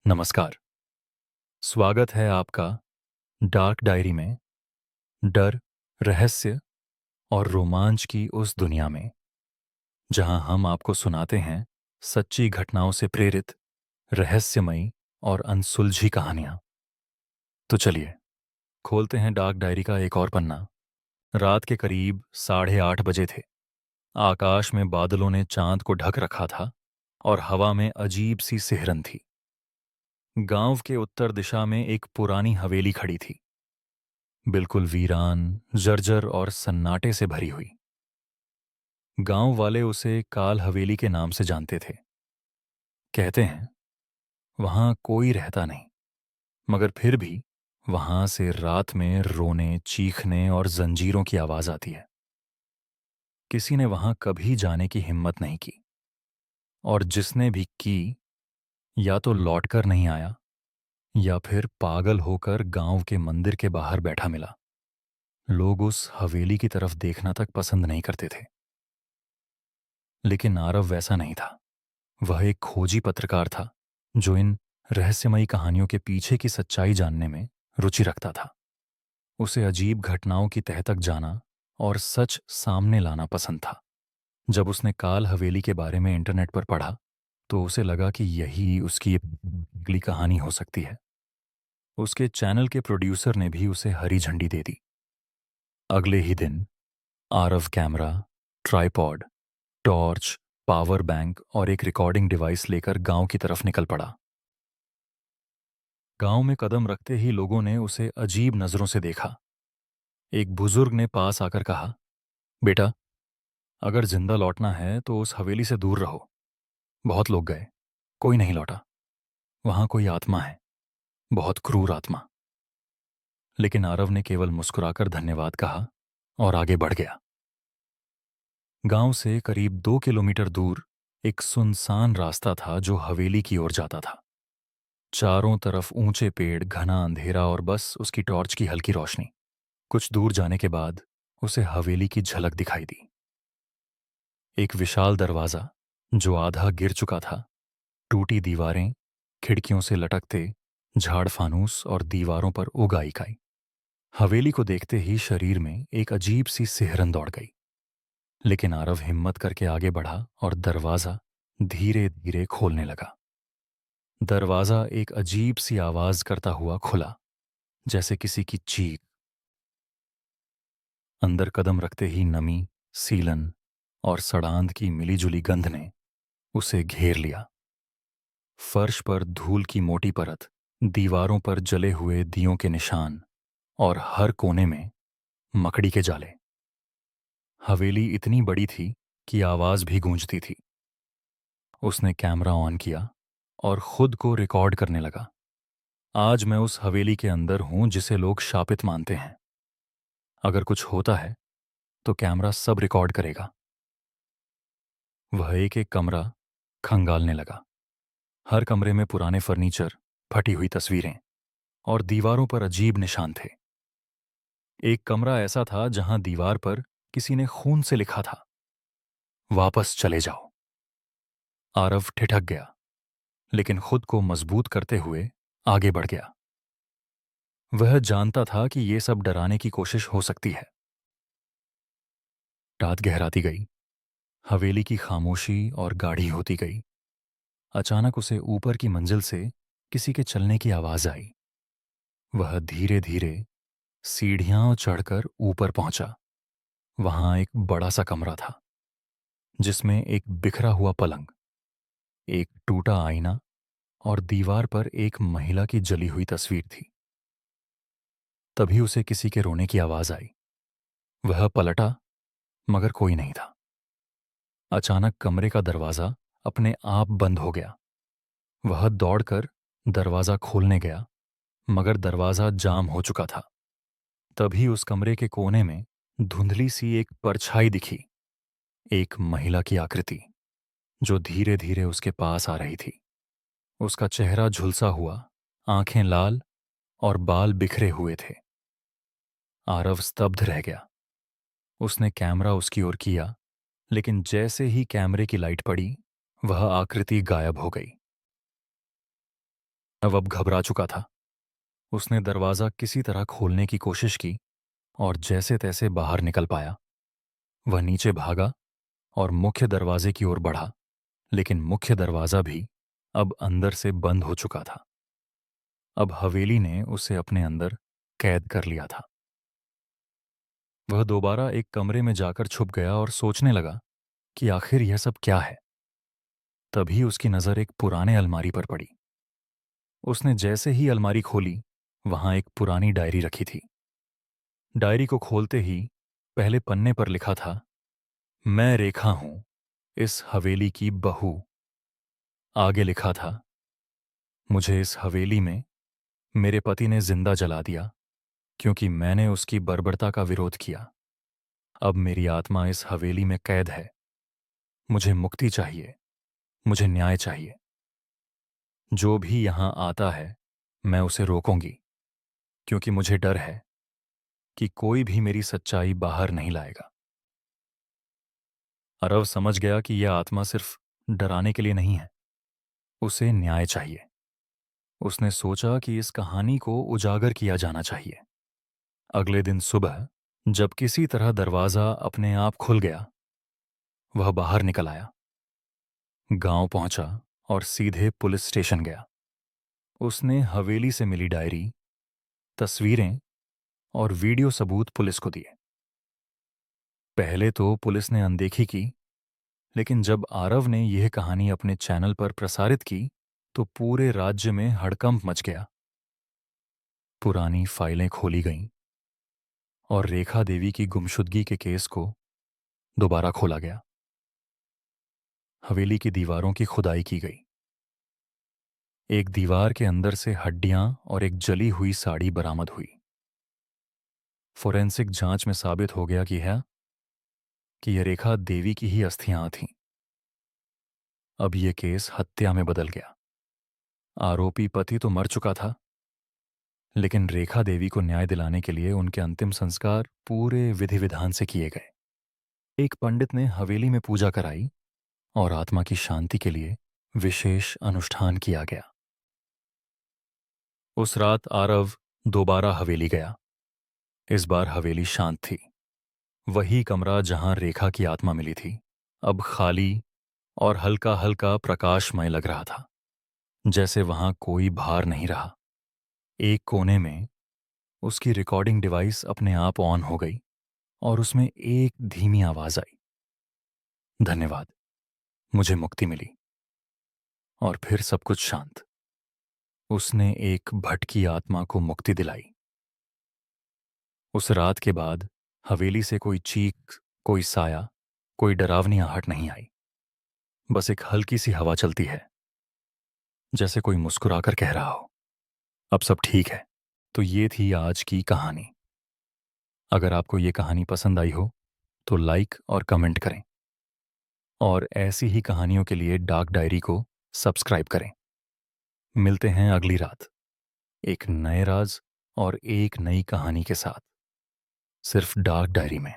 नमस्कार। स्वागत है आपका डार्क डायरी में। डर, रहस्य और रोमांच की उस दुनिया में जहां हम आपको सुनाते हैं सच्ची घटनाओं से प्रेरित रहस्यमयी और अनसुलझी कहानियां। तो चलिए खोलते हैं डार्क डायरी का एक और पन्ना। रात के करीब 8:30 बजे थे। आकाश में बादलों ने चांद को ढक रखा था और हवा में अजीब सी सिहरन थी। गांव के उत्तर दिशा में एक पुरानी हवेली खड़ी थी, बिल्कुल वीरान, जर्जर और सन्नाटे से भरी हुई। गांव वाले उसे काल हवेली के नाम से जानते थे। कहते हैं वहां कोई रहता नहीं, मगर फिर भी वहां से रात में रोने, चीखने और जंजीरों की आवाज आती है। किसी ने वहां कभी जाने की हिम्मत नहीं की, और जिसने भी की या तो लौटकर नहीं आया या फिर पागल होकर गांव के मंदिर के बाहर बैठा मिला। लोग उस हवेली की तरफ देखना तक पसंद नहीं करते थे। लेकिन आरव वैसा नहीं था। वह एक खोजी पत्रकार था जो इन रहस्यमयी कहानियों के पीछे की सच्चाई जानने में रुचि रखता था। उसे अजीब घटनाओं की तह तक जाना और सच सामने लाना पसंद था। जब उसने काल हवेली के बारे में इंटरनेट पर पढ़ा तो उसे लगा कि यही उसकी अगली कहानी हो सकती है। उसके चैनल के प्रोड्यूसर ने भी उसे हरी झंडी दे दी। अगले ही दिन Aarav camera, tripod, torch, power bank और एक रिकॉर्डिंग डिवाइस लेकर गांव की तरफ निकल पड़ा। गांव में कदम रखते ही लोगों ने उसे अजीब नजरों से देखा। एक बुजुर्ग ने पास आकर कहा, बेटा, अगर जिंदा लौटना है तो उस हवेली से दूर रहो। बहुत लोग गए, कोई नहीं लौटा। वहां कोई आत्मा है, बहुत क्रूर आत्मा। लेकिन आरव ने केवल मुस्कुराकर धन्यवाद कहा और आगे बढ़ गया। गांव से करीब 2 किलोमीटर दूर एक सुनसान रास्ता था जो हवेली की ओर जाता था। चारों तरफ ऊंचे पेड़, घना अंधेरा और बस उसकी टॉर्च की हल्की रोशनी। कुछ दूर जाने के बाद उसे हवेली की झलक दिखाई दी। एक विशाल दरवाजा जो आधा गिर चुका था, टूटी दीवारें, खिड़कियों से लटकते झाड़ फानूस और दीवारों पर उग आई इकाई। हवेली को देखते ही शरीर में एक अजीब सी सिहरन दौड़ गई। लेकिन आरव हिम्मत करके आगे बढ़ा और दरवाजा धीरे धीरे खोलने लगा। दरवाजा एक अजीब सी आवाज करता हुआ खुला, जैसे किसी की चीख। अंदर कदम रखते ही नमी, सीलन और सड़ांध की मिलीजुली गंध ने उसे घेर लिया। फर्श पर धूल की मोटी परत, दीवारों पर जले हुए दियों के निशान और हर कोने में मकड़ी के जाले। हवेली इतनी बड़ी थी कि आवाज भी गूंजती थी। उसने कैमरा ऑन किया और खुद को रिकॉर्ड करने लगा। आज मैं उस हवेली के अंदर हूं जिसे लोग शापित मानते हैं। अगर कुछ होता है तो कैमरा सब रिकॉर्ड करेगा। वह एक एक कमरा खंगालने लगा। हर कमरे में पुराने फर्नीचर, फटी हुई तस्वीरें और दीवारों पर अजीब निशान थे। एक कमरा ऐसा था जहां दीवार पर किसी ने खून से लिखा था, वापस चले जाओ। आरव ठिठक गया, लेकिन खुद को मजबूत करते हुए आगे बढ़ गया। वह जानता था कि ये सब डराने की कोशिश हो सकती है। रात गहराती गई, हवेली की खामोशी और गाढ़ी होती गई। अचानक उसे ऊपर की मंजिल से किसी के चलने की आवाज आई। वह धीरे धीरे सीढ़ियां चढ़कर ऊपर पहुंचा। वहां एक बड़ा सा कमरा था, जिसमें एक बिखरा हुआ पलंग, एक टूटा आईना और दीवार पर एक महिला की जली हुई तस्वीर थी। तभी उसे किसी के रोने की आवाज आई। वह पलटा, मगर कोई नहीं था। अचानक कमरे का दरवाजा अपने आप बंद हो गया। वह दौड़कर दरवाजा खोलने गया, मगर दरवाजा जाम हो चुका था। तभी उस कमरे के कोने में धुंधली सी एक परछाई दिखी, एक महिला की आकृति जो धीरे धीरे उसके पास आ रही थी। उसका चेहरा झुलसा हुआ, आंखें लाल और बाल बिखरे हुए थे। आरव स्तब्ध रह गया। उसने कैमरा उसकी ओर किया, लेकिन जैसे ही कैमरे की लाइट पड़ी, वह आकृति गायब हो गई। अब घबरा चुका था। उसने दरवाज़ा किसी तरह खोलने की कोशिश की और जैसे तैसे बाहर निकल पाया। वह नीचे भागा और मुख्य दरवाजे की ओर बढ़ा, लेकिन मुख्य दरवाज़ा भी अब अंदर से बंद हो चुका था। अब हवेली ने उसे अपने अंदर कैद कर लिया था। वह दोबारा एक कमरे में जाकर छुप गया और सोचने लगा कि आखिर यह सब क्या है। तभी उसकी नज़र एक पुराने अलमारी पर पड़ी। उसने जैसे ही अलमारी खोली, वहां एक पुरानी डायरी रखी थी। डायरी को खोलते ही पहले पन्ने पर लिखा था, मैं रेखा हूं, इस हवेली की बहू। आगे लिखा था, मुझे इस हवेली में मेरे पति ने जिंदा जला दिया क्योंकि मैंने उसकी बर्बरता का विरोध किया। अब मेरी आत्मा इस हवेली में कैद है। मुझे मुक्ति चाहिए, मुझे न्याय चाहिए। जो भी यहां आता है, मैं उसे रोकूंगी, क्योंकि मुझे डर है कि कोई भी मेरी सच्चाई बाहर नहीं लाएगा। अरव समझ गया कि यह आत्मा सिर्फ डराने के लिए नहीं है, उसे न्याय चाहिए। उसने सोचा कि इस कहानी को उजागर किया जाना चाहिए। अगले दिन सुबह जब किसी तरह दरवाजा अपने आप खुल गया, वह बाहर निकल आया, गांव पहुंचा और सीधे पुलिस स्टेशन गया। उसने हवेली से मिली डायरी, तस्वीरें और वीडियो सबूत पुलिस को दिए। पहले तो पुलिस ने अनदेखी की, लेकिन जब आरव ने यह कहानी अपने चैनल पर प्रसारित की, तो पूरे राज्य में हड़कंप मच गया। पुरानी फाइलें खोली गईं और रेखा देवी की गुमशुदगी के केस को दोबारा खोला गया। हवेली की दीवारों की खुदाई की गई। एक दीवार के अंदर से हड्डियां और एक जली हुई साड़ी बरामद हुई। फोरेंसिक जांच में साबित हो गया कि यह रेखा देवी की ही अस्थियां थीं। अब यह केस हत्या में बदल गया। आरोपी पति तो मर चुका था, लेकिन रेखा देवी को न्याय दिलाने के लिए उनके अंतिम संस्कार पूरे विधि विधान से किए गए। एक पंडित ने हवेली में पूजा कराई और आत्मा की शांति के लिए विशेष अनुष्ठान किया गया। उस रात आरव दोबारा हवेली गया। इस बार हवेली शांत थी। वही कमरा जहां रेखा की आत्मा मिली थी, अब खाली और हल्का हल्का प्रकाशमय लग रहा था, जैसे वहां कोई भार नहीं रहा। एक कोने में उसकी रिकॉर्डिंग डिवाइस अपने आप ऑन हो गई और उसमें एक धीमी आवाज आई, धन्यवाद, मुझे मुक्ति मिली। और फिर सब कुछ शांत। उसने एक भटकी आत्मा को मुक्ति दिलाई। उस रात के बाद हवेली से कोई चीख, कोई साया, कोई डरावनी आहट नहीं आई। बस एक हल्की सी हवा चलती है, जैसे कोई मुस्कुराकर कह रहा हो, अब सब ठीक है। तो ये थी आज की कहानी। अगर आपको ये कहानी पसंद आई हो तो लाइक और कमेंट करें, और ऐसी ही कहानियों के लिए डार्क डायरी को सब्सक्राइब करें। मिलते हैं अगली रात एक नए राज और एक नई कहानी के साथ, सिर्फ डार्क डायरी में।